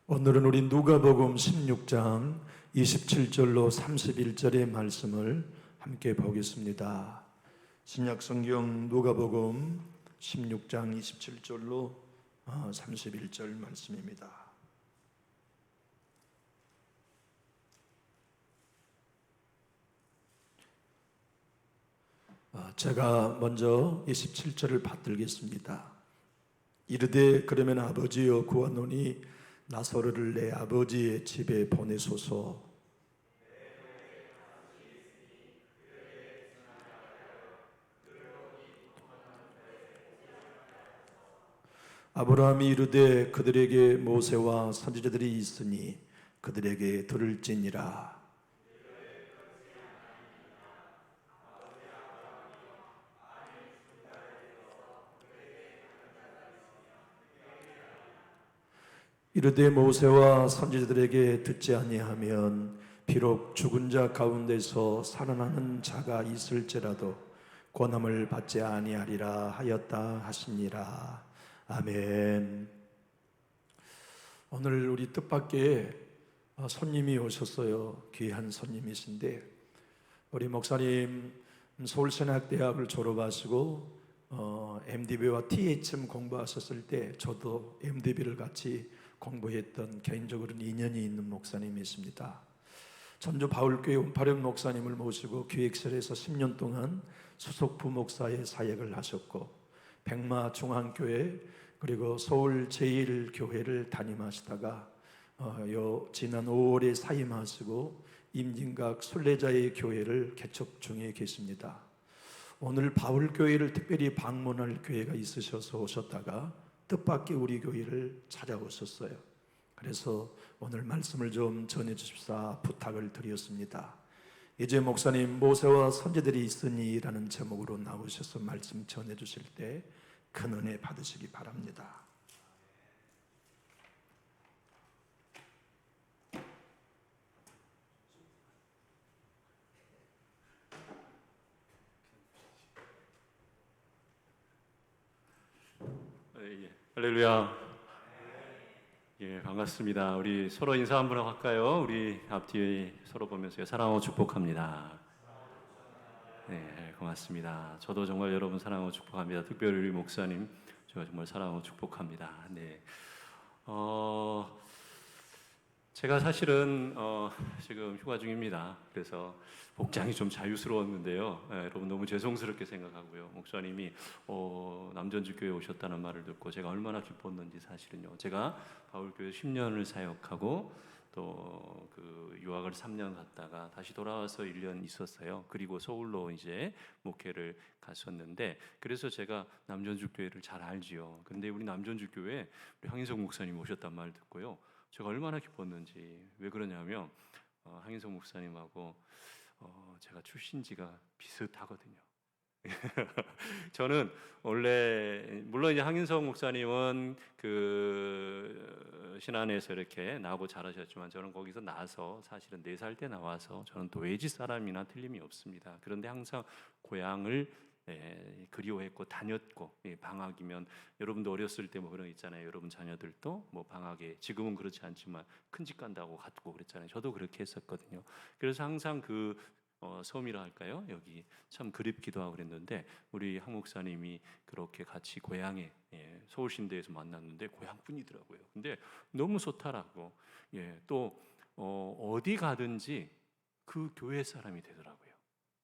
오늘은 우리 누가복음 16장 27절로 31절의 말씀을 함께 보겠습니다. 신약성경 누가복음 16장 27절로 31절 말씀입니다. 제가 먼저 27절을 받들겠습니다. 이르되 그러면 아버지여 구하노니 나사로를 내 아버지의 집에 보내소서. 아브라함이 이르되 그들에게 모세와 선지자들이 있으니 그들에게 들을지니라. 이르되 모세와 선지자들에게 듣지 아니하면 비록 죽은 자 가운데서 살아나는 자가 있을지라도 권함을 받지 아니하리라 하였다 하시니라. 아멘. 오늘 우리 뜻밖의 손님이 오셨어요. 귀한 손님이신데 우리 목사님 서울신학대학을 졸업하시고 MDB와 THM 공부하셨을 때 저도 MDB를 같이 공부했던 개인적으로는 인연이 있는 목사님이십니다. 전주 바울교회 운파령 목사님을 모시고 기획실에서 10년 동안 수석 부목사의 사역을 하셨고 백마 중앙교회 그리고 서울 제1교회를 담임하시다가 지난 5월에 사임하시고 임진각 순례자의 교회를 개척 중에 계십니다. 오늘 바울교회를 특별히 방문할 교회가 있으셔서 오셨다가 뜻밖의 우리 교회를 찾아오셨어요. 그래서 오늘 말씀을 좀 전해 주십사 부탁을 드렸습니다. 이제 목사님 모세와 선지자들이 있으니 라는 제목으로 나오셔서 말씀 전해 주실 때 큰 은혜 받으시기 바랍니다. 할렐루야. 예, 반갑습니다. 우리 서로 인사 한번 할까요? 우리 앞뒤에 서로 보면서 사랑하고 축복합니다. 네, 고맙습니다. 저도 정말 여러분 사랑하고 축복합니다. 특별히 우리 목사님, 제가 정말 사랑하고 축복합니다. 네. 제가 사실은 지금 휴가 중입니다. 그래서 복장이 좀 자유스러웠는데요. 여러분 너무 죄송스럽게 생각하고요. 목사님이 남전주교회 오셨다는 말을 듣고 제가 얼마나 기뻤는지 사실은요. 제가 바울교회 10년을 사역하고 또 그 유학을 3년 갔다가 다시 돌아와서 1년 있었어요. 그리고 서울로 이제 목회를 갔었는데 그래서 제가 남전주교회를 잘 알지요. 근데 우리 남전주교회 우리 황인석 목사님 오셨단 말을 듣고요. 제가 얼마나 기뻤는지. 왜 그러냐면 황인석 목사님하고 제가 출신지가 비슷하거든요. 저는 원래 물론 이제 황인석 목사님은 그 신안에서 이렇게 나고 자라셨지만 저는 거기서 나서 사실은 4살 때 나와서 저는 도회지 사람이나 틀림이 없습니다. 그런데 항상 고향을 그리워했고 다녔고 방학이면 여러분도 어렸을 때 뭐 그런 거 있잖아요. 여러분 자녀들도 뭐 방학에 지금은 그렇지 않지만 큰 집 간다고 갔고 그랬잖아요. 저도 그렇게 했었거든요. 그래서 항상 그 섬이라 할까요? 여기 참 그립기도 하고 그랬는데 우리 한 목사님이 그렇게 같이 고향에 서울신대에서 만났는데 고향분이더라고요. 근데 너무 소탈하고 또 어디 가든지 그 교회 사람이 되더라고요.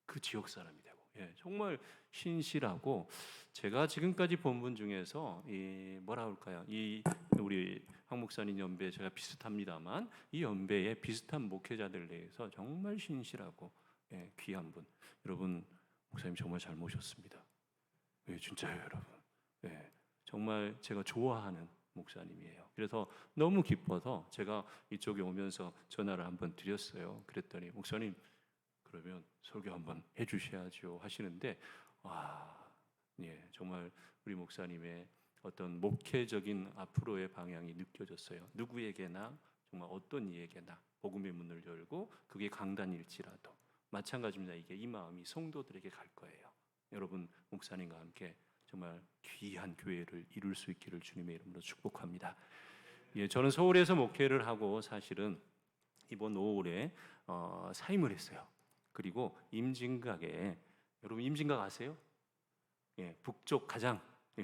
그 지역 사람이 되고 정말 신실하고 제가 지금까지 본 분 중에서 뭐라 할까요? 이 우리 황 목사님 연배 제가 비슷합니다만 이 연배에 비슷한 목회자들 내에서 정말 신실하고 귀한 분. 여러분 목사님 정말 잘 모셨습니다. 진짜요, 여러분. 정말 제가 좋아하는 목사님이에요. 그래서 너무 기뻐서 제가 이쪽에 오면서 전화를 한번 드렸어요. 그랬더니 목사님 그러면 설교 한번 해주셔야죠 하시는데 정말 우리 목사님의 어떤 목회적인 앞으로의 방향이 느껴졌어요. 누구에게나 정말 어떤 이에게나 복음의 문을 열고 그게 강단일지라도 마찬가지입니다. 이게 이 마음이 성도들에게 갈 거예요. 여러분 목사님과 함께 정말 귀한 교회를 이룰 수 있기를 주님의 이름으로 축복합니다. 예, 저는 서울에서 목회를 하고 사실은 이번 5월에 사임을 했어요. 그리고 임진각에, 여러분 임진각 아세요? 예, 북쪽 가장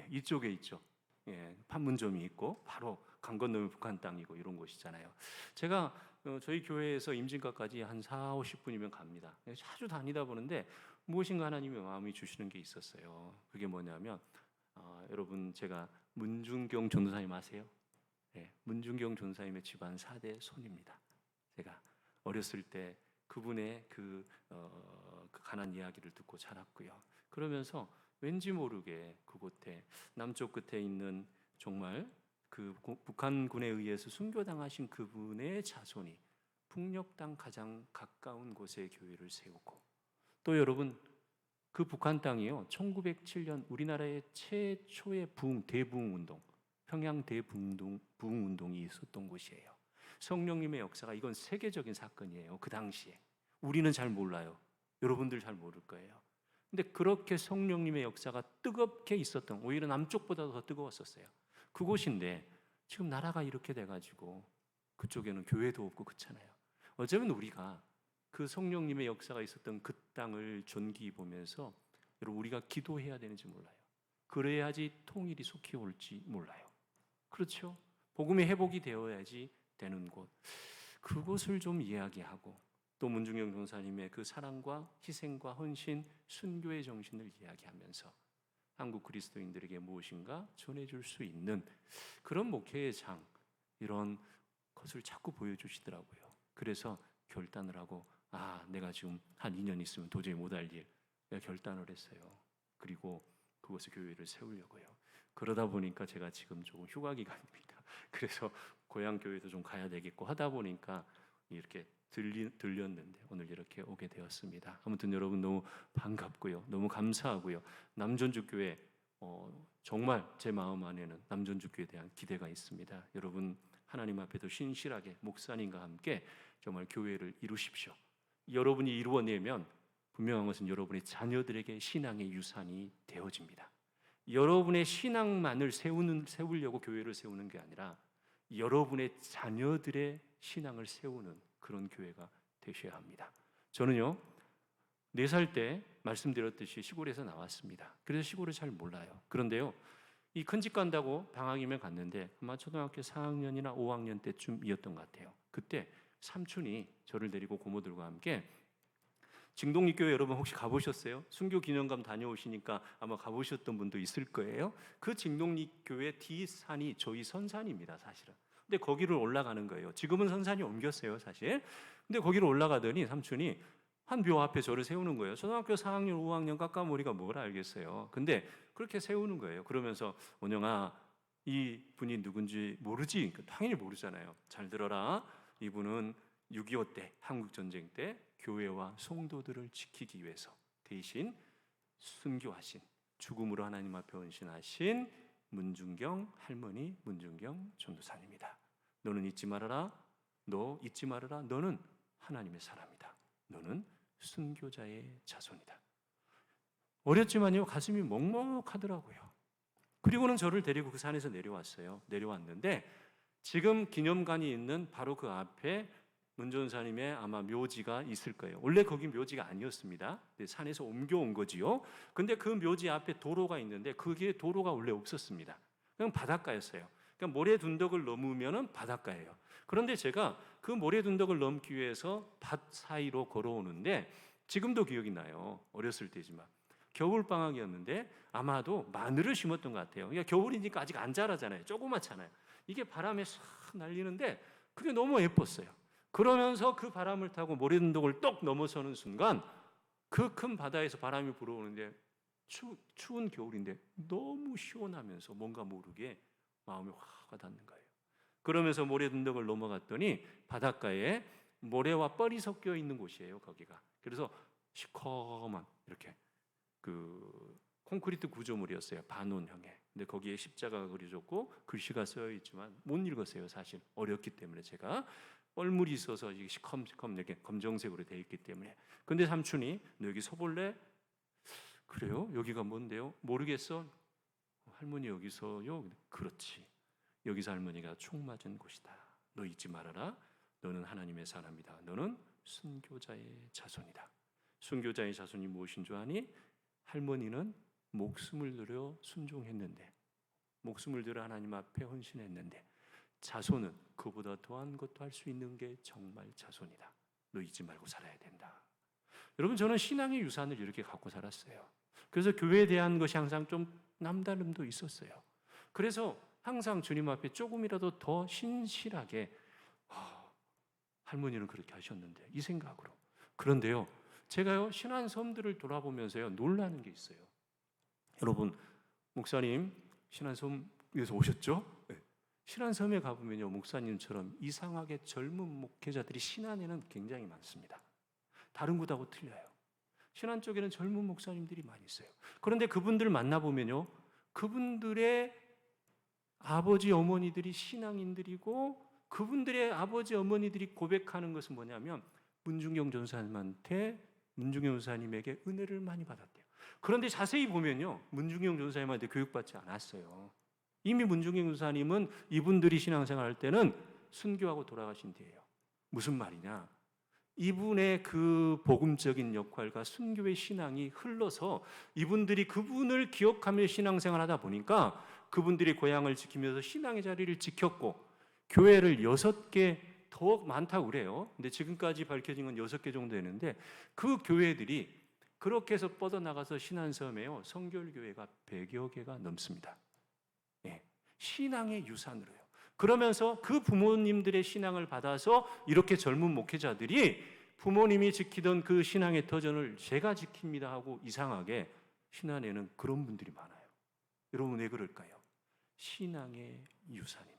이쪽에 있죠. 예, 판문점이 있고 바로 강 건너면 북한 땅이고 이런 곳이잖아요. 제가 저희 교회에서 임진각까지 한 4, 50분이면 갑니다. 자주 다니다 보는데 무엇인가 하나님의 마음이 주시는 게 있었어요. 그게 뭐냐면 여러분 제가 문중경 전도사님 아세요? 예, 문중경 전도사님의 집안 4대 손입니다. 제가 어렸을 때 그분의 그 가난 이야기를 듣고 자랐고요. 그러면서 왠지 모르게 그곳에 남쪽 끝에 있는 정말 그 북한군에 의해서 순교당하신 그분의 자손이 북녘 땅 가장 가까운 곳에 교회를 세우고, 또 여러분 그 북한 땅이요 1907년 우리나라의 최초의 대부흥 운동, 평양 대부흥 운동이 있었던 곳이에요. 성령님의 역사가, 이건 세계적인 사건이에요. 그 당시에 우리는 잘 몰라요. 여러분들 잘 모를 거예요. 근데 그렇게 성령님의 역사가 뜨겁게 있었던, 오히려 남쪽보다 더 뜨거웠었어요. 그곳인데 지금 나라가 이렇게 돼가지고 그쪽에는 교회도 없고 그렇잖아요. 어쩌면 우리가 그 성령님의 역사가 있었던 그 땅을 존귀히 보면서 여러분 우리가 기도해야 되는지 몰라요. 그래야지 통일이 속히 올지 몰라요. 그렇죠? 복음의 회복이 되어야지 되는 곳, 그곳을 좀 이야기하고, 또 문중영 전사님의 그 사랑과 희생과 헌신, 순교의 정신을 이야기하면서 한국 그리스도인들에게 무엇인가 전해줄 수 있는 그런 목회의 장, 이런 것을 자꾸 보여주시더라고요. 그래서 결단을 하고, 내가 지금 한 2년 있으면 도저히 못할 일, 내가 결단을 했어요. 그리고 그곳에 교회를 세우려고요. 그러다 보니까 제가 지금 조금 휴가 기간입니다. 그래서 고향 교회도 좀 가야 되겠고 하다 보니까 이렇게 들렸는데 오늘 이렇게 오게 되었습니다. 아무튼 여러분 너무 반갑고요. 너무 감사하고요. 남전주교회 정말 제 마음 안에는 남전주교회에 대한 기대가 있습니다. 여러분 하나님 앞에도 신실하게 목사님과 함께 정말 교회를 이루십시오. 여러분이 이루어내면 분명한 것은 여러분의 자녀들에게 신앙의 유산이 되어집니다. 여러분의 신앙만을 세우려고 교회를 세우는 게 아니라 여러분의 자녀들의 신앙을 세우는 그런 교회가 되셔야 합니다. 저는요 4살 때 말씀드렸듯이 시골에서 나왔습니다. 그래서 시골을 잘 몰라요. 그런데요 이 큰 집 간다고 방학이면 갔는데 아마 초등학교 4학년이나 5학년 때쯤이었던 것 같아요. 그때 삼촌이 저를 데리고 고모들과 함께 진동리교회, 여러분 혹시 가보셨어요? 순교 기념관 다녀오시니까 아마 가보셨던 분도 있을 거예요. 그 진동리교회 뒷산이 저희 선산입니다, 사실은. 근데 거기를 올라가는 거예요. 지금은 선산이 옮겼어요, 사실. 근데 거기를 올라가더니 삼촌이 한 묘 앞에 저를 세우는 거예요. 초등학교 4학년, 5학년 깎아머리가 뭘 알겠어요. 근데 그렇게 세우는 거예요. 그러면서 원영아, 이 분이 누군지 모르지? 당연히 모르잖아요. 잘 들어라. 이분은 6.25 때, 한국전쟁 때 교회와 성도들을 지키기 위해서 대신 순교하신, 죽음으로 하나님 앞에 헌신하신 문중경 할머니, 문중경 전도사님이다. 너는 잊지 말아라. 너 잊지 말아라. 너는 하나님의 사람이다. 너는 순교자의 자손이다. 어렸지만요 가슴이 먹먹하더라고요. 그리고는 저를 데리고 그 산에서 내려왔어요. 내려왔는데 지금 기념관이 있는 바로 그 앞에 문 전사님의 아마 묘지가 있을 거예요. 원래 거기 묘지가 아니었습니다. 산에서 옮겨온 거지요. 근데 그 묘지 앞에 도로가 있는데 그게 도로가 원래 없었습니다. 그냥 바닷가였어요. 그러니까 모래둔덕을 넘으면은 바닷가예요. 그런데 제가 그 모래둔덕을 넘기 위해서 밭 사이로 걸어오는데 지금도 기억이 나요. 어렸을 때지만. 겨울방학이었는데 아마도 마늘을 심었던 것 같아요. 그러니까 겨울이니까 아직 안 자라잖아요. 조그맣잖아요. 이게 바람에 싹 날리는데 그게 너무 예뻤어요. 그러면서 그 바람을 타고 모래둔덕을 똑 넘어서는 순간 그 큰 바다에서 바람이 불어오는데 추운 겨울인데 너무 시원하면서 뭔가 모르게 마음이 확 와닿는 거예요. 그러면서 모래둔덕을 넘어갔더니 바닷가에 모래와 뻘이 섞여 있는 곳이에요. 거기가. 그래서 시커먼 이렇게 그 콘크리트 구조물이었어요. 반원형의. 근데 거기에 십자가가 그려졌고 글씨가 쓰여 있지만 못 읽었어요. 사실 어렸기 때문에 제가. 뻘물이 있어서 이게 시커먼 이렇게 검정색으로 되어 있기 때문에. 근데 삼촌이 너 여기 서볼래? 그래요? 여기가 뭔데요? 모르겠어. 할머니 여기서요? 그렇지. 여기서 할머니가 총 맞은 곳이다. 너 잊지 말아라. 너는 하나님의 사람이다. 너는 순교자의 자손이다. 순교자의 자손이 무엇인 줄 아니? 할머니는 목숨을 들여 순종했는데, 목숨을 들여 하나님 앞에 헌신했는데, 자손은 그보다 더한 것도 할 수 있는 게 정말 자손이다. 너 잊지 말고 살아야 된다. 여러분, 저는 신앙의 유산을 이렇게 갖고 살았어요. 그래서 교회에 대한 것이 항상 좀 남다름도 있었어요. 그래서 항상 주님 앞에 조금이라도 더 신실하게, 할머니는 그렇게 하셨는데, 이 생각으로. 그런데요, 제가요 신안 섬들을 돌아보면서요 놀라는 게 있어요. 여러분, 목사님 신안섬에서 오셨죠? 네. 신안섬에 가보면요, 목사님처럼 이상하게 젊은 목회자들이 신안에는 굉장히 많습니다. 다른 곳하고 틀려요. 신안 쪽에는 젊은 목사님들이 많이 있어요. 그런데 그분들 만나보면요, 그분들의 아버지 어머니들이 신앙인들이고, 그분들의 아버지 어머니들이 고백하는 것은 뭐냐면 문중경 전사님한테, 문중경 전사님에게 은혜를 많이 받았대요. 그런데 자세히 보면요, 문중경 전사님한테 교육받지 않았어요. 이미 문중경 전사님은 이분들이 신앙생활 할 때는 순교하고 돌아가신 뒤에요. 무슨 말이냐? 이분의 그 복음적인 역할과 순교의 신앙이 흘러서 이분들이 그분을 기억하며 신앙생활 하다 보니까 그분들이 고향을 지키면서 신앙의 자리를 지켰고, 교회를 6개 더 많다고 그래요. 근데 지금까지 밝혀진 건 6개 정도 되는데, 그 교회들이 그렇게 해서 뻗어나가서 신안섬에요, 성결교회가 100여 개가 넘습니다. 예, 신앙의 유산으로요. 그러면서 그 부모님들의 신앙을 받아서 이렇게 젊은 목회자들이 부모님이 지키던 그 신앙의 터전을 제가 지킵니다 하고, 이상하게 신안에는 그런 분들이 많아요. 여러분, 왜 그럴까요? 신앙의 유산입니다.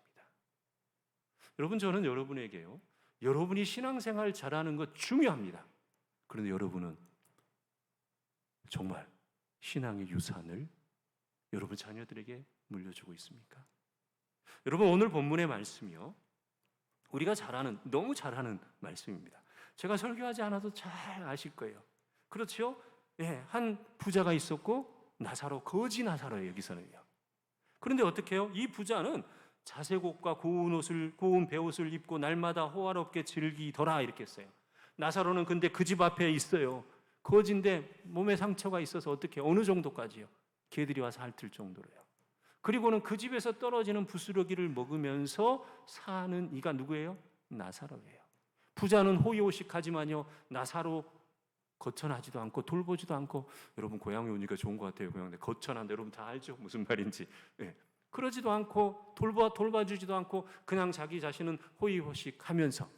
여러분, 저는 여러분에게요, 여러분이 신앙생활 잘하는 것 중요합니다. 그런데 여러분은 정말 신앙의 유산을 여러분 자녀들에게 물려주고 있습니까? 여러분, 오늘 본문의 말씀이요, 우리가 잘하는, 너무 잘하는 말씀입니다. 제가 설교하지 않아도 잘 아실 거예요. 그렇죠? 예, 한 부자가 있었고, 나사로, 거지 나사로예요, 여기서는요. 그런데 어떻게 해요? 이 부자는 자색옷과 고운 베옷을 입고 날마다 호화롭게 즐기더라, 이렇게 했어요. 나사로는 근데 그 집 앞에 있어요. 거지인데 몸에 상처가 있어서 어떻게, 어느 정도까지요? 개들이 와서 핥을 정도로요. 그리고는 그 집에서 떨어지는 부스러기를 먹으면서 사는 이가 누구예요? 나사로예요. 부자는 호의호식하지만요, 나사로 거천하지도 않고 돌보지도 않고, 여러분 고향에 오니까 좋은 것 같아요. 고향에 거천한데 여러분 다 알죠? 무슨 말인지. 네. 그러지도 않고 돌봐주지도 않고 그냥 자기 자신은 호의호식하면서,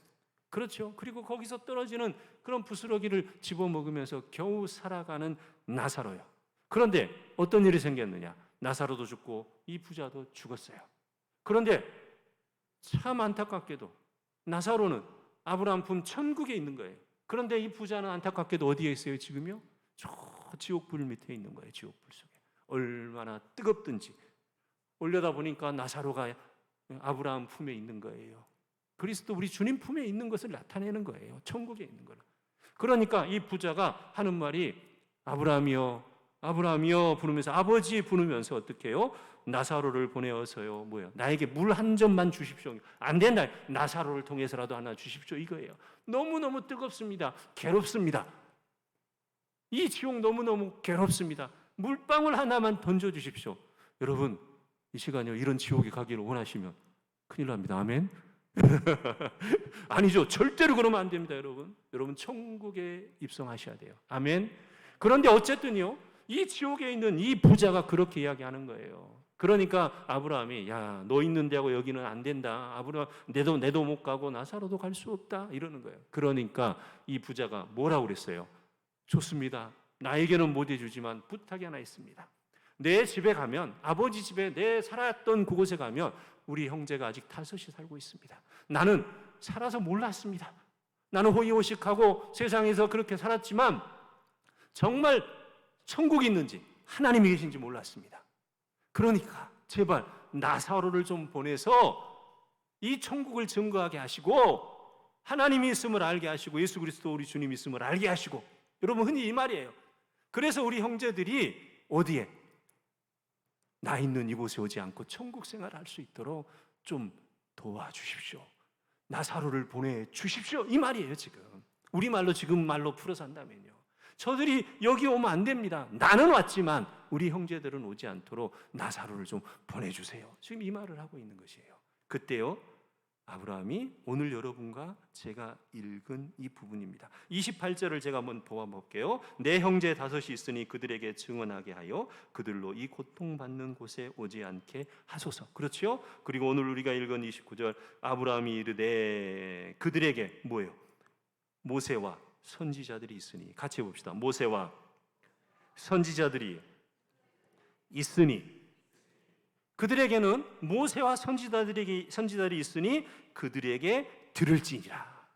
그렇죠? 그리고 거기서 떨어지는 그런 부스러기를 집어먹으면서 겨우 살아가는 나사로요. 그런데 어떤 일이 생겼느냐? 나사로도 죽고 이 부자도 죽었어요. 그런데 참 안타깝게도 나사로는 아브라함 품 천국에 있는 거예요. 그런데 이 부자는 안타깝게도 어디에 있어요? 지금요? 저 지옥불 밑에 있는 거예요. 지옥불 속에. 얼마나 뜨겁든지. 올려다 보니까 나사로가 아브라함 품에 있는 거예요. 그리스도 우리 주님 품에 있는 것을 나타내는 거예요. 천국에 있는 거를. 그러니까 이 부자가 하는 말이 아브라함이여, 아브라함이여 부르면서, 아버지 부르면서 어떻게 해요? 나사로를 보내어서요, 뭐예요? 나에게 물 한 점만 주십시오. 안 된다. 나사로를 통해서라도 하나 주십시오, 이거예요. 너무너무 뜨겁습니다. 괴롭습니다. 이 지옥 너무너무 괴롭습니다. 물방울 하나만 던져주십시오. 여러분, 이 시간요, 이런 지옥에 가기를 원하시면 큰일 납니다. 아멘. 아니죠. 절대로 그러면 안 됩니다, 여러분. 여러분 천국에 입성하셔야 돼요. 아멘. 그런데 어쨌든요, 이 지옥에 있는 이 부자가 그렇게 이야기하는 거예요. 그러니까 아브라함이, 야, 너 있는 데하고 여기는 안 된다. 아브라함, 내도 못 가고 나사로도 갈 수 없다, 이러는 거예요. 그러니까 이 부자가 뭐라고 그랬어요? 좋습니다. 나에게는 못 해주지만 부탁이 하나 있습니다. 내 집에 가면, 아버지 집에, 내 살았던 그곳에 가면 우리 형제가 아직 5이 살고 있습니다. 나는 살아서 몰랐습니다. 나는 호의호식하고 세상에서 그렇게 살았지만 정말 천국이 있는지 하나님이 계신지 몰랐습니다. 그러니까 제발 나사로를 좀 보내서 이 천국을 증거하게 하시고, 하나님이 있음을 알게 하시고, 예수 그리스도 우리 주님이 있음을 알게 하시고. 여러분, 흔히 이 말이에요. 그래서 우리 형제들이 어디에? 나 있는 이곳에 오지 않고 천국 생활을 할 수 있도록 좀 도와주십시오. 나사로를 보내주십시오. 이 말이에요. 지금 우리말로 지금 말로 풀어서 한다면요, 저들이 여기 오면 안 됩니다. 나는 왔지만 우리 형제들은 오지 않도록 나사로를 좀 보내주세요. 지금 이 말을 하고 있는 것이에요. 그때요, 아브라함이 오늘 여러분과 제가 읽은 이 부분입니다. 28절을 제가 한번 보아볼게요. 내 형제 다섯이 있으니 그들에게 증언하게 하여 그들로 이 고통받는 곳에 오지 않게 하소서. 그렇죠? 그리고 오늘 우리가 읽은 29절, 아브라함이 이르되 그들에게 뭐예요? 모세와 선지자들이 있으니. 같이 봅시다. 모세와 선지자들이 있으니, 그들에게는 모세와 선지자들이 있으니 그들에게 들을지니라.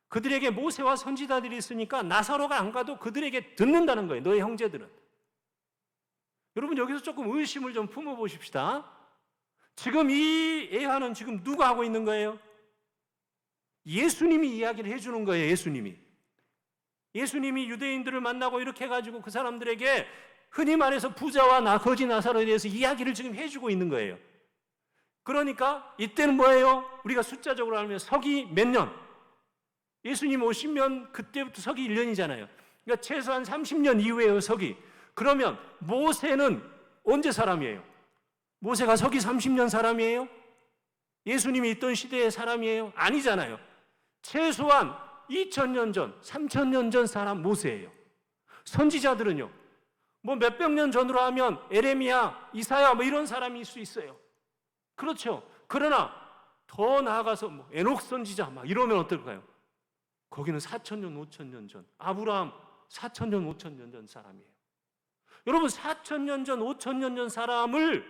그들에게 모세와 선지자들이 있으니까 나사로가 안 가도 그들에게 듣는다는 거예요. 너의 형제들은. 여러분, 여기서 조금 의심을 좀 품어보십시다. 지금 이 예화는 지금 누가 하고 있는 거예요? 예수님이 이야기를 해주는 거예요. 예수님이 유대인들을 만나고 이렇게 해가지고 그 사람들에게 흔히 말해서 부자와 거지 나사로에 대해서 이야기를 지금 해주고 있는 거예요. 그러니까 이때는 뭐예요? 우리가 숫자적으로 알면 서기 몇 년? 예수님 오시면 그때부터 서기 1년이잖아요. 그러니까 최소한 30년 이후에요, 서기. 그러면 모세는 언제 사람이에요? 모세가 서기 30년 사람이에요? 예수님이 있던 시대의 사람이에요? 아니잖아요. 최소한 2000년 전, 3000년 전 사람 모세예요. 선지자들은요, 뭐 몇백 년 전으로 하면 에레미야, 이사야 뭐 이런 사람일 수 있어요. 그렇죠. 그러나 더 나아가서 뭐 에녹 선지자 막 이러면 어떨까요? 거기는 4000년, 5000년 전, 아브라함 4000년, 5000년 전 사람이에요. 여러분, 4000년 전, 5000년 전 사람을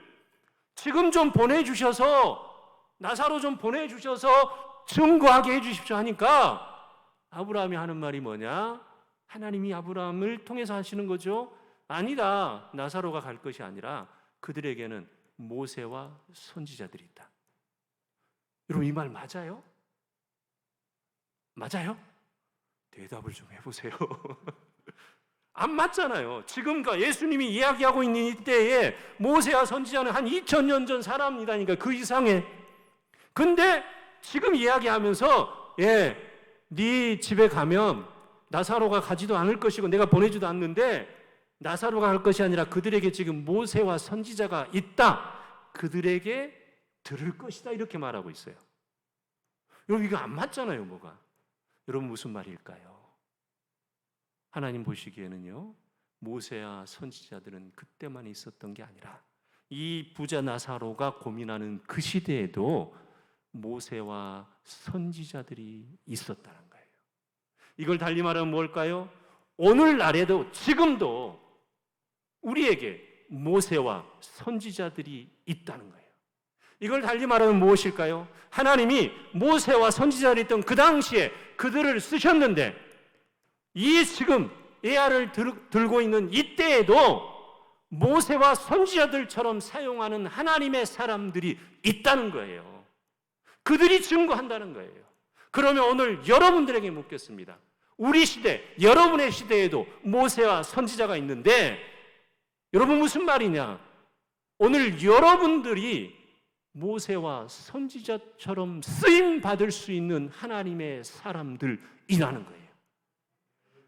지금 좀 보내주셔서, 나사로 좀 보내주셔서 증거하게 해주십시오 하니까 아브라함이 하는 말이 뭐냐? 하나님이 아브라함을 통해서 하시는 거죠. 아니다. 나사로가 갈 것이 아니라 그들에게는 모세와 선지자들이 있다. 여러분, 이 말 맞아요? 맞아요? 대답을 좀 해보세요. 안 맞잖아요. 지금과 예수님이 이야기하고 있는 이때에 모세와 선지자는 한 2000년 전 사람이라니까, 그 이상의. 근데 지금 이야기하면서 네 집에 가면 나사로가 가지도 않을 것이고 내가 보내지도 않는데 나사로가 갈 것이 아니라 그들에게 지금 모세와 선지자가 있다. 그들에게 들을 것이다. 이렇게 말하고 있어요. 여러분, 이거 안 맞잖아요, 뭐가. 여러분, 무슨 말일까요? 하나님 보시기에는요, 모세와 선지자들은 그때만 있었던 게 아니라 이 부자 나사로가 고민하는 그 시대에도 모세와 선지자들이 있었다는 거예요. 이걸 달리 말하면 뭘까요? 오늘날에도 지금도 우리에게 모세와 선지자들이 있다는 거예요. 이걸 달리 말하면 무엇일까요? 하나님이 모세와 선지자들이 있던 그 당시에 그들을 쓰셨는데 이 지금 예화를 들고 있는 이때에도 모세와 선지자들처럼 사용하는 하나님의 사람들이 있다는 거예요. 그들이 증거한다는 거예요. 그러면 오늘 여러분들에게 묻겠습니다. 우리 시대, 여러분의 시대에도 모세와 선지자가 있는데 여러분, 무슨 말이냐? 오늘 여러분들이 모세와 선지자처럼 쓰임 받을 수 있는 하나님의 사람들이라는 거예요.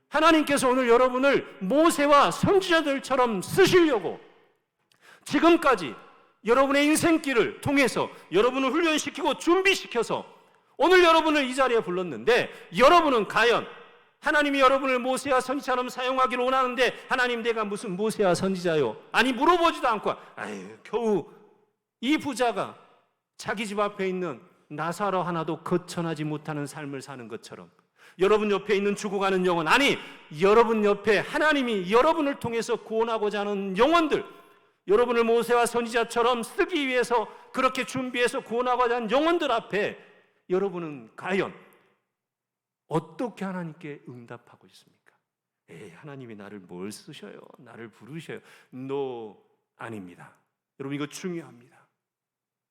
하나님께서 오늘 여러분을 모세와 선지자들처럼 쓰시려고 지금까지 여러분의 인생길을 통해서 여러분을 훈련시키고 준비시켜서 오늘 여러분을 이 자리에 불렀는데, 여러분은 과연 하나님이 여러분을 모세와 선지자처럼 사용하기를 원하는데, 하나님 내가 무슨 모세와 선지자요? 아니, 물어보지도 않고 겨우 이 부자가 자기 집 앞에 있는 나사로 하나도 거천하지 못하는 삶을 사는 것처럼 여러분 옆에 있는 죽어가는 영혼, 아니 여러분 옆에 하나님이 여러분을 통해서 구원하고자 하는 영혼들, 여러분을 모세와 선지자처럼 쓰기 위해서 그렇게 준비해서 구원하고자 하는 영혼들 앞에 여러분은 과연 어떻게 하나님께 응답하고 있습니까? 하나님이 나를 뭘 쓰셔요? 나를 부르셔요? No, 아닙니다. 여러분, 이거 중요합니다.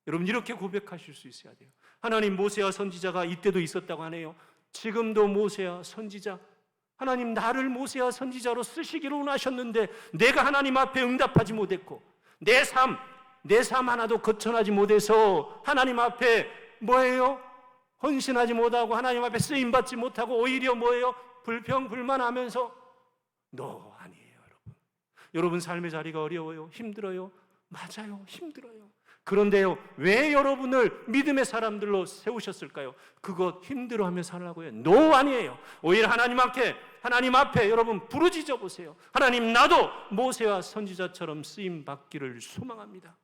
여러분, 이렇게 고백하실 수 있어야 돼요. 하나님, 모세와 선지자가 이때도 있었다고 하네요. 지금도 모세와 선지자, 하나님 나를 모세와 선지자로 쓰시기를 원하셨는데 내가 하나님 앞에 응답하지 못했고 내 삶, 내 삶 하나도 거천하지 못해서 하나님 앞에 뭐예요? 헌신하지 못하고 하나님 앞에 쓰임받지 못하고 오히려 뭐예요? 불평불만하면서 아니에요, 여러분. 여러분 삶의 자리가 어려워요? 힘들어요? 맞아요, 힘들어요. 그런데요, 왜 여러분을 믿음의 사람들로 세우셨을까요? 그것 힘들어하며 살라고요? 아니에요. 오히려 하나님 앞에 여러분 부르짖어 보세요. 하나님, 나도 모세와 선지자처럼 쓰임 받기를 소망합니다.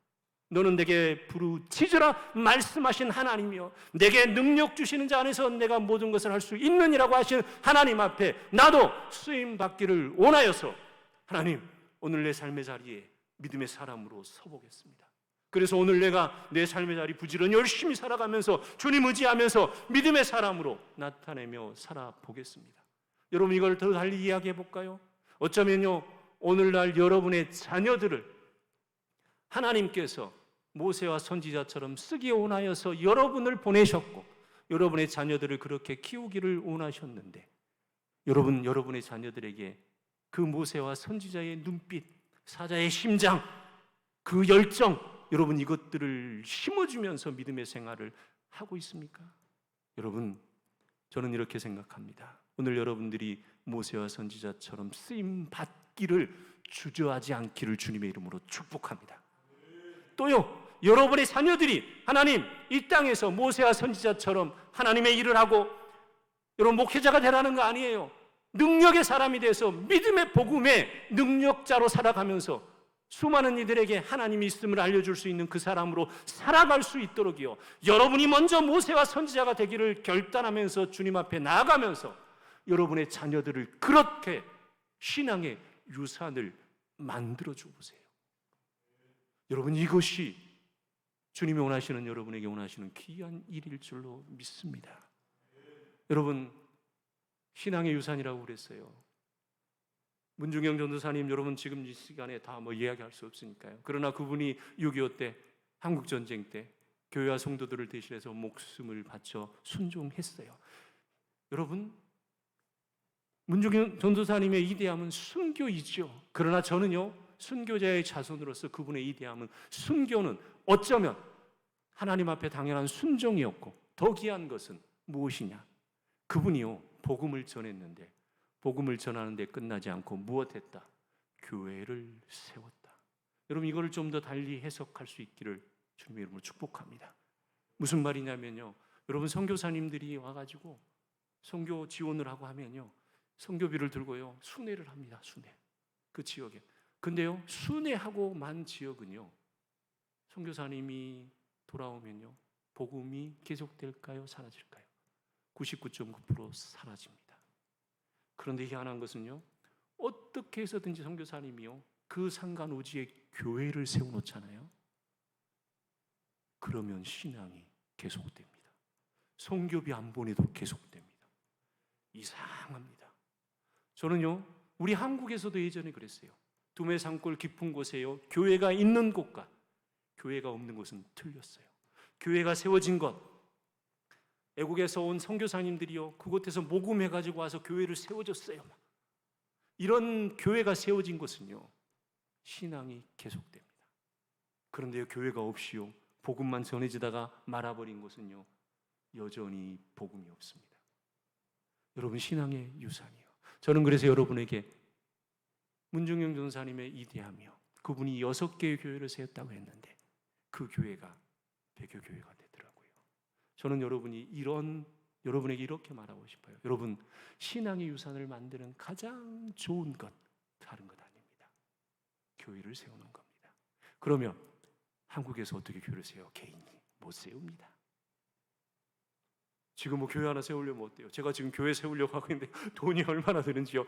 너는 내게 부르짖으라 말씀하신 하나님이요, 내게 능력 주시는 자 안에서 내가 모든 것을 할 수 있느니라고 하신 하나님 앞에 나도 쓰임 받기를 원하여서 하나님, 오늘 내 삶의 자리에 믿음의 사람으로 서보겠습니다. 그래서 오늘 내가 내 삶의 자리 부지런히 열심히 살아가면서 주님 의지하면서 믿음의 사람으로 나타내며 살아보겠습니다. 여러분, 이걸 더 달리 이야기해 볼까요? 어쩌면요, 오늘날 여러분의 자녀들을 하나님께서 모세와 선지자처럼 쓰기 원하여서 여러분을 보내셨고 여러분의 자녀들을 그렇게 키우기를 원하셨는데, 여러분의 자녀들에게 그 모세와 선지자의 눈빛, 사자의 심장, 그 열정, 여러분 이것들을 심어주면서 믿음의 생활을 하고 있습니까? 여러분, 저는 이렇게 생각합니다. 오늘 여러분들이 모세와 선지자처럼 쓰임 받기를 주저하지 않기를 주님의 이름으로 축복합니다. 또요, 여러분의 자녀들이 하나님 이 땅에서 모세와 선지자처럼 하나님의 일을 하고 여러분 목회자가 되라는 거 아니에요. 능력의 사람이 돼서 믿음의 복음의 능력자로 살아가면서 수많은 이들에게 하나님이 있음을 알려줄 수 있는 그 사람으로 살아갈 수 있도록이요, 여러분이 먼저 모세와 선지자가 되기를 결단하면서 주님 앞에 나아가면서 여러분의 자녀들을 그렇게 신앙의 유산을 만들어줘 보세요. 여러분, 이것이 주님이 원하시는, 여러분에게 원하시는 귀한 일일 줄로 믿습니다. 여러분, 신앙의 유산이라고 그랬어요. 문중영 전도사님, 여러분 지금 이 시간에 다 이야기할 수 없으니까요. 그러나 그분이 6.25 때, 한국전쟁 때 교회와 성도들을 대신해서 목숨을 바쳐 순종했어요. 여러분, 문중영 전도사님의 이대함은 순교이죠. 그러나 저는요, 순교자의 자손으로서 그분의 이대함은, 순교는 어쩌면 하나님 앞에 당연한 순종이었고 더 귀한 것은 무엇이냐? 그분이요, 복음을 전했는데 복음을 전하는 데 끝나지 않고 무엇했다? 교회를 세웠다. 여러분, 이거를 좀 더 달리 해석할 수 있기를 주님의 이름으로 축복합니다. 무슨 말이냐면요, 여러분 선교사님들이 와가지고 선교 지원을 하고 하면요, 선교비를 들고요 순회를 합니다. 순회, 그 지역에. 근데요, 순회하고 만 지역은요, 선교사님이 돌아오면요 복음이 계속될까요? 사라질까요? 99.9% 사라집니다. 그런데 희한한 것은요, 어떻게 해서든지 선교사님이요 그 상간오지에 교회를 세워놓잖아요. 그러면 신앙이 계속됩니다. 선교비 안 보내도 계속됩니다. 이상합니다. 저는요, 우리 한국에서도 예전에 그랬어요. 두메 산골 깊은 곳에요, 교회가 있는 곳과 교회가 없는 곳은 틀렸어요. 교회가 세워진 것, 애국에서 온 선교사님들이요 그곳에서 모금해가지고 와서 교회를 세워줬어요. 이런 교회가 세워진 것은요 신앙이 계속됩니다. 그런데 교회가 없이요 복음만 전해지다가 말아버린 곳은요 여전히 복음이 없습니다. 여러분, 신앙의 유산이요, 저는 그래서 여러분에게 문중영 전사님의 이대함이요, 그분이 6개의 교회를 세웠다고 했는데 그 교회가 배교교회가 되더라고요. 저는 여러분에게 이렇게 말하고 싶어요. 여러분, 신앙의 유산을 만드는 가장 좋은 것 다른 것 아닙니다. 교회를 세우는 겁니다. 그러면 한국에서 어떻게 교회를 세워? 개인이 못 세웁니다. 지금 교회 하나 세우려면 어때요? 제가 지금 교회 세우려고 하고 있는데 돈이 얼마나 드는지요.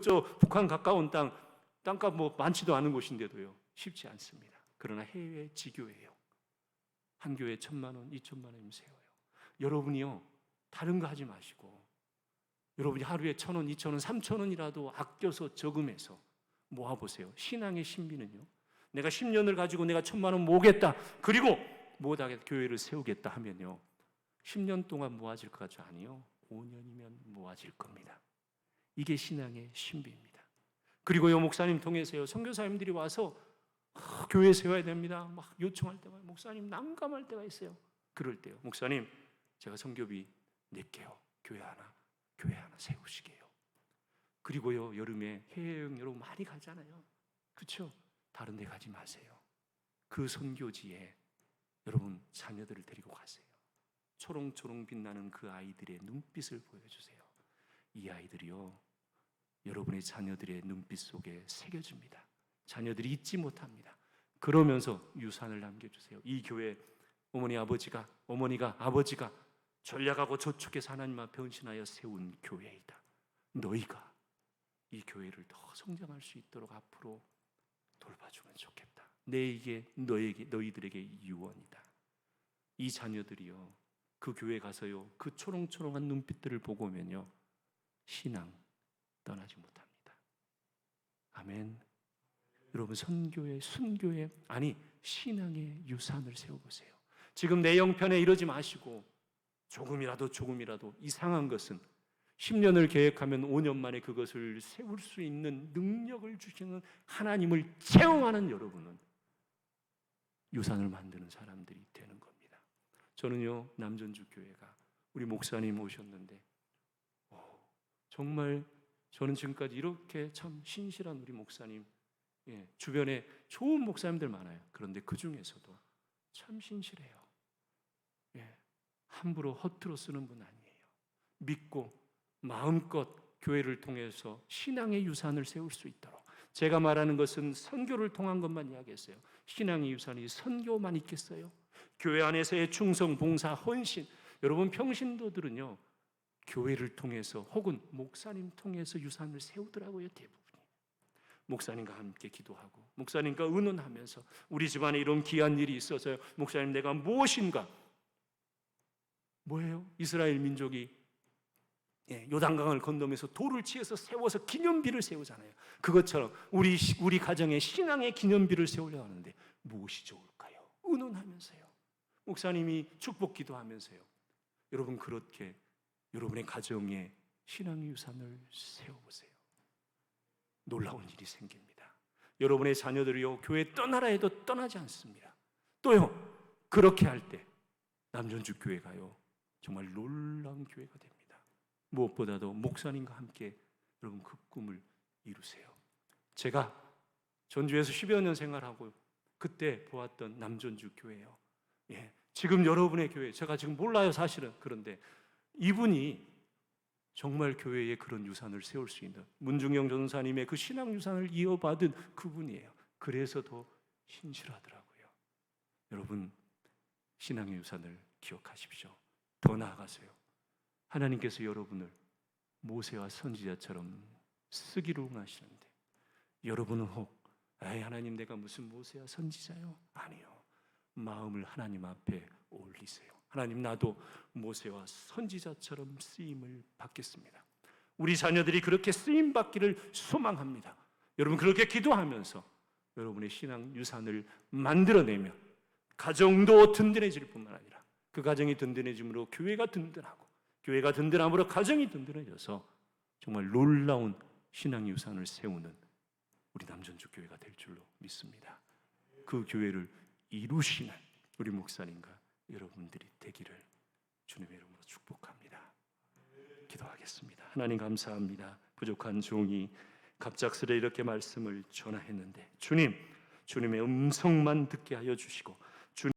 저 북한 가까운 땅값 많지도 않은 곳인데도요 쉽지 않습니다. 그러나 해외 지교회요, 한 교회에 1,000만 원, 2,000만 원이면 세워요. 여러분이요 다른 거 하지 마시고 여러분이 하루에 1,000원, 2,000원, 3,000원이라도 아껴서 저금해서 모아보세요. 신앙의 신비는요, 내가 10년을 가지고 내가 1,000만 원 모으겠다, 그리고 못하게 교회를 세우겠다 하면요 10년 동안 모아질 것 같죠? 아니요, 5년이면 모아질 겁니다. 이게 신앙의 신비입니다. 그리고요 목사님 통해서요 선교사님들이 와서 교회 세워야 됩니다. 막 요청할 때가 목사님 난감할 때가 있어요. 그럴 때요. 목사님 제가 선교비 낼게요. 교회 하나 세우시게요. 그리고요 여름에 해외여행 여러분 많이 가잖아요. 그렇죠? 다른 데 가지 마세요. 그 선교지에 여러분 자녀들을 데리고 가세요. 초롱초롱 빛나는 그 아이들의 눈빛을 보여주세요. 이 아이들이요 여러분의 자녀들의 눈빛 속에 새겨집니다. 자녀들이 잊지 못합니다. 그러면서 유산을 남겨주세요. 이 교회 어머니가 아버지가 전략하고 저축해서 하나님 앞에 헌신하여 세운 교회이다. 너희가 이 교회를 더 성장할 수 있도록 앞으로 돌봐주면 좋겠다. 너희들에게 유언이다. 이 자녀들이요 그 교회 가서요 그 초롱초롱한 눈빛들을 보고 오면요 신앙 떠나지 못합니다. 아멘. 여러분 순교의 신앙의 유산을 세워보세요. 지금 내 형편에 이러지 마시고 조금이라도 이상한 것은 10년을 계획하면 5년 만에 그것을 세울 수 있는 능력을 주시는 하나님을 체험하는 여러분은 유산을 만드는 사람들이 되는 겁니다. 저는요 남전주교회가 우리 목사님 오셨는데 정말 저는 지금까지 이렇게 참 신실한 우리 목사님 주변에 좋은 목사님들 많아요. 그런데 그 중에서도 참 신실해요. 함부로 허투루 쓰는 분 아니에요. 믿고 마음껏 교회를 통해서 신앙의 유산을 세울 수 있도록. 제가 말하는 것은 선교를 통한 것만 이야기했어요. 신앙의 유산이 선교만 있겠어요? 교회 안에서의 충성, 봉사, 헌신. 여러분 평신도들은요 교회를 통해서 혹은 목사님 통해서 유산을 세우더라고요. 대부분이 목사님과 함께 기도하고 목사님과 의논하면서 우리 집안에 이런 귀한 일이 있어서요 목사님 내가 무엇인가 뭐예요? 이스라엘 민족이 요단강을 건너면서 돌을 치어서 세워서 기념비를 세우잖아요. 그것처럼 우리 가정에 신앙의 기념비를 세우려고 하는데 무엇이 좋을까요? 의논하면서요. 목사님이 축복 기도하면서요. 여러분 그렇게 여러분의 가정에 신앙의 유산을 세워보세요. 놀라운 일이 생깁니다. 여러분의 자녀들이요 교회 떠나라 해도 떠나지 않습니다. 또요 그렇게 할 때 남전주 교회가요 정말 놀라운 교회가 됩니다. 무엇보다도 목사님과 함께 여러분 그 꿈을 이루세요. 제가 전주에서 10여 년 생활하고 그때 보았던 남전주 교회예요. 지금 여러분의 교회 제가 지금 몰라요 사실은. 그런데 이분이 정말 교회에 그런 유산을 세울 수 있는 문중영 전사님의 그 신앙 유산을 이어받은 그분이에요. 그래서 더 신실하더라고요. 여러분 신앙의 유산을 기억하십시오. 더 나아가세요. 하나님께서 여러분을 모세와 선지자처럼 쓰기를 원하시는데 여러분은 혹 하나님 내가 무슨 모세와 선지자요? 아니요. 마음을 하나님 앞에 올리세요. 하나님 나도 모세와 선지자처럼 쓰임을 받겠습니다. 우리 자녀들이 그렇게 쓰임 받기를 소망합니다. 여러분 그렇게 기도하면서 여러분의 신앙 유산을 만들어내면 가정도 든든해질 뿐만 아니라 그 가정이 든든해짐으로 교회가 든든하고 교회가 든든함으로 가정이 든든해져서 정말 놀라운 신앙 유산을 세우는 우리 남전주 교회가 될 줄로 믿습니다. 그 교회를 이루시는 우리 목사님과 여러분들이 되기를 주님의 이름으로 축복합니다. 기도하겠습니다. 하나님 감사합니다. 부족한 종이 갑작스레 이렇게 말씀을 전하였는데 주님의 음성만 듣게 하여 주시고